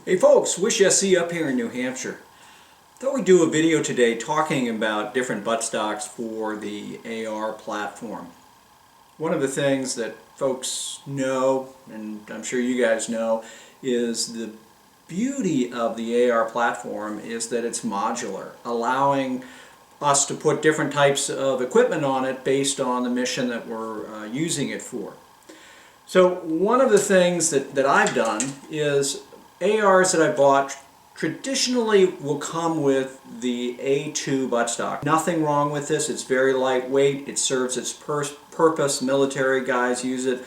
Hey folks, Wish SC up here in New Hampshire. Thought we'd do a video today talking about different buttstocks for the AR platform. One of the things that folks know, and I'm sure you guys know, is the beauty of the AR platform is that it's modular, allowing us to put different types of equipment on it based on the mission that we're using it for. So one of the things that I've done is ARs that I bought traditionally will come with the A2 buttstock. Nothing wrong with this. It's very lightweight. It serves its purpose. Military guys use it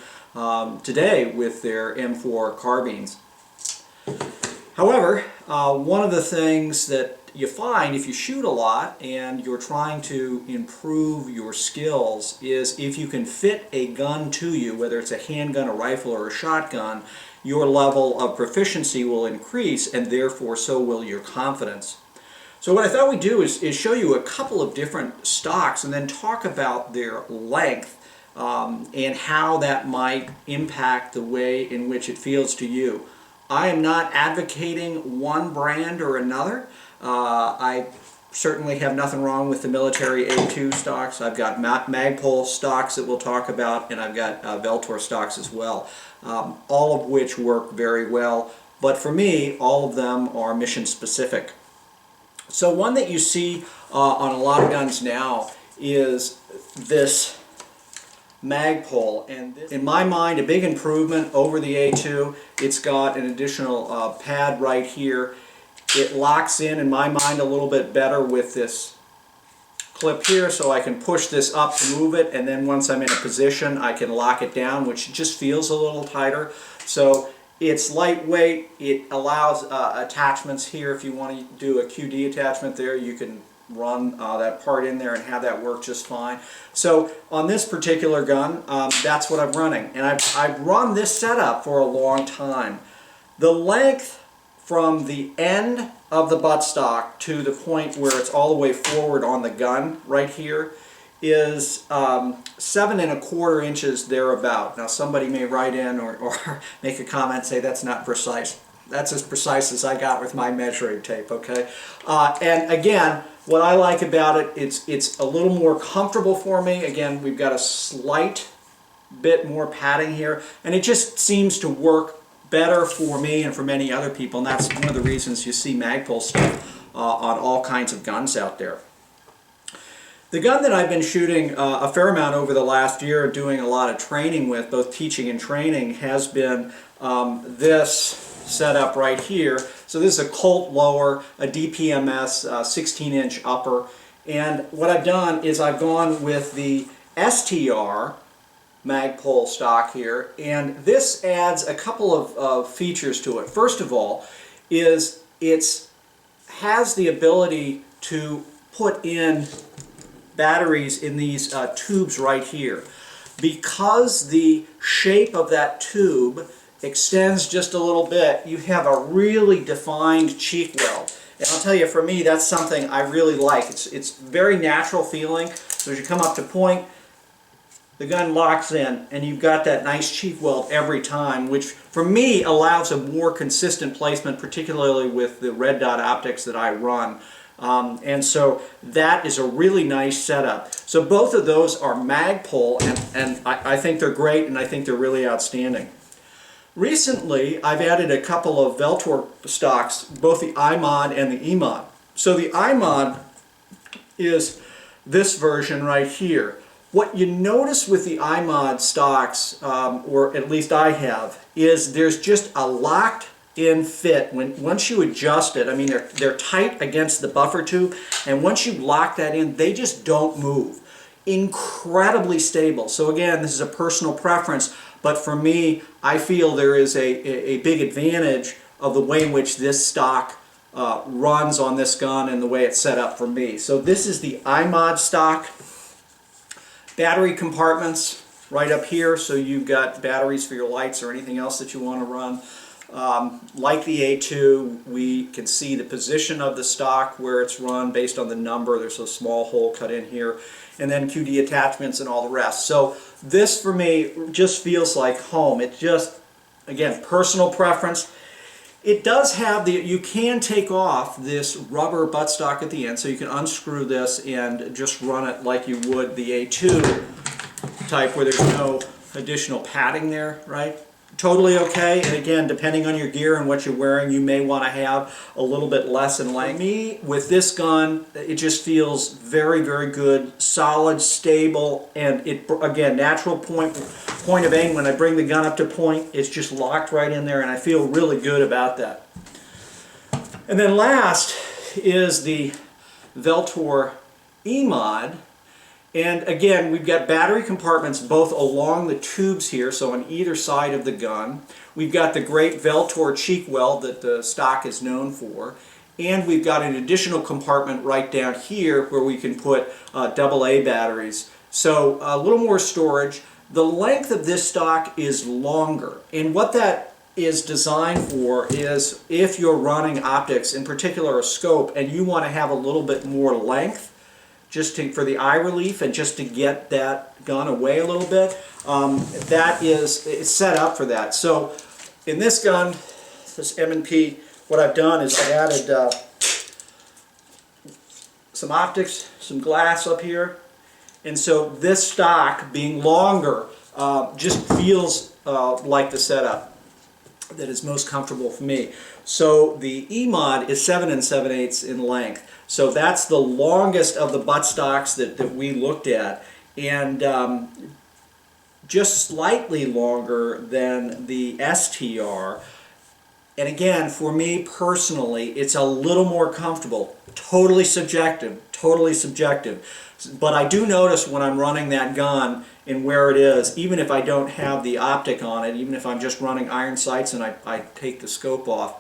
today with their M4 carbines. However, one of the things that you find if you shoot a lot and you're trying to improve your skills is if you can fit a gun to you, whether it's a handgun, a rifle, or a shotgun, your level of proficiency will increase, and therefore so will your confidence. So what I thought we'd do is show you a couple of different stocks and then talk about their length and how that might impact the way in which it feels to you. I am not advocating one brand or another. I certainly have nothing wrong with the military A2 stocks. I've got Magpul stocks that we'll talk about, and I've got Vltor stocks as well, all of which work very well. But for me, all of them are mission specific. So one that you see on a lot of guns now is this Magpul, and this, in my mind, a big improvement over the A2. It's got an additional pad right here. It locks in my mind, a little bit better with this clip here, so I can push this up to move it, and then once I'm in a position I can lock it down, which just feels a little tighter. So it's lightweight. It allows attachments here. If you want to do a QD attachment there, you can run that part in there and have that work just fine. So on this particular gun, that's what I'm running, and I've run this setup for a long time. The length from the end of the buttstock to the point where it's all the way forward on the gun right here is 7 1/4 inches thereabout. Now somebody may write in or make a comment and say that's not precise. That's as precise as I got with my measuring tape, okay? And again, what I like about it, it's a little more comfortable for me. Again, we've got a slight bit more padding here, and it just seems to work better for me and for many other people, and that's one of the reasons you see Magpul stuff on all kinds of guns out there. The gun that I've been shooting a fair amount over the last year, doing a lot of training with, both teaching and training, has been this setup right here. So this is a Colt lower, a DPMS 16-inch upper, and what I've done is I've gone with the STR Magpul stock here, and this adds a couple of features to it. First of all is it has the ability to put in batteries in these tubes right here. Because the shape of that tube extends just a little bit, you have a really defined cheek weld. And I'll tell you, for me, that's something I really like. It's very natural feeling. So as you come up to point, the gun locks in, and you've got that nice cheek weld every time, which for me allows a more consistent placement, particularly with the red dot optics that I run. And so that is a really nice setup. So both of those are Magpul, and I think they're great, and I think they're really outstanding. Recently, I've added a couple of Vltor stocks, both the IMod and the EMod. So the IMod is this version right here. What you notice with the IMod stocks, or at least I have, is there's just a locked-in fit. Once you adjust it, I mean, they're tight against the buffer tube, and once you lock that in, they just don't move. Incredibly stable. So again, this is a personal preference, but for me, I feel there is a big advantage of the way in which this stock runs on this gun and the way it's set up for me. So this is the IMod stock. Battery compartments right up here, so you've got batteries for your lights or anything else that you want to run. Like the A2, we can see the position of the stock where it's run based on the number. There's a small hole cut in here, and then QD attachments and all the rest. So this for me just feels like home. It just, again, personal preference. It does have you can take off this rubber buttstock at the end, so you can unscrew this and just run it like you would the A2 type where there's no additional padding there, right? Totally okay, and again, depending on your gear and what you're wearing, you may want to have a little bit less in length. For me, with this gun, it just feels very, very good, solid, stable, and it, again, natural point of aim. When I bring the gun up to point, it's just locked right in there, and I feel really good about that. And then last is the Vltor EMod. And again, we've got battery compartments both along the tubes here, so on either side of the gun. We've got the great Vltor cheek weld that the stock is known for. And we've got an additional compartment right down here where we can put AA batteries. So a little more storage. The length of this stock is longer. And what that is designed for is if you're running optics, in particular a scope, and you want to have a little bit more length, just for the eye relief and just to get that gun away a little bit, it's set up for that. So in this gun, this M&P, what I've done is I added some optics, some glass up here, and so this stock being longer just feels like the setup that is most comfortable for me. So the EMod is 7 7/8 in length. So that's the longest of the buttstocks that we looked at, and just slightly longer than the STR. And again, for me personally, it's a little more comfortable. Totally subjective, totally subjective. But I do notice when I'm running that gun and where it is, even if I don't have the optic on it, even if I'm just running iron sights and I take the scope off,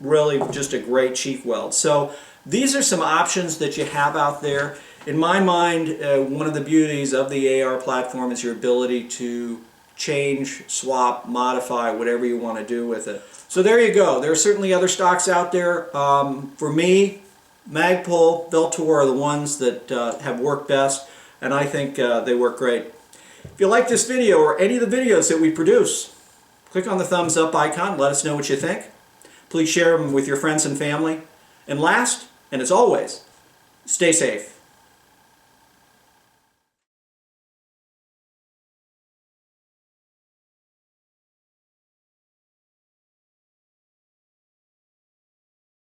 really just a great cheek weld. So these are some options that you have out there. In my mind, one of the beauties of the AR platform is your ability to change, swap, modify, whatever you want to do with it. So there you go. There are certainly other stocks out there. For me, Magpul, Vltor are the ones that have worked best, and I think they work great. If you like this video or any of the videos that we produce, click on the thumbs up icon, let us know what you think. Please share them with your friends and family. And last, and as always, stay safe.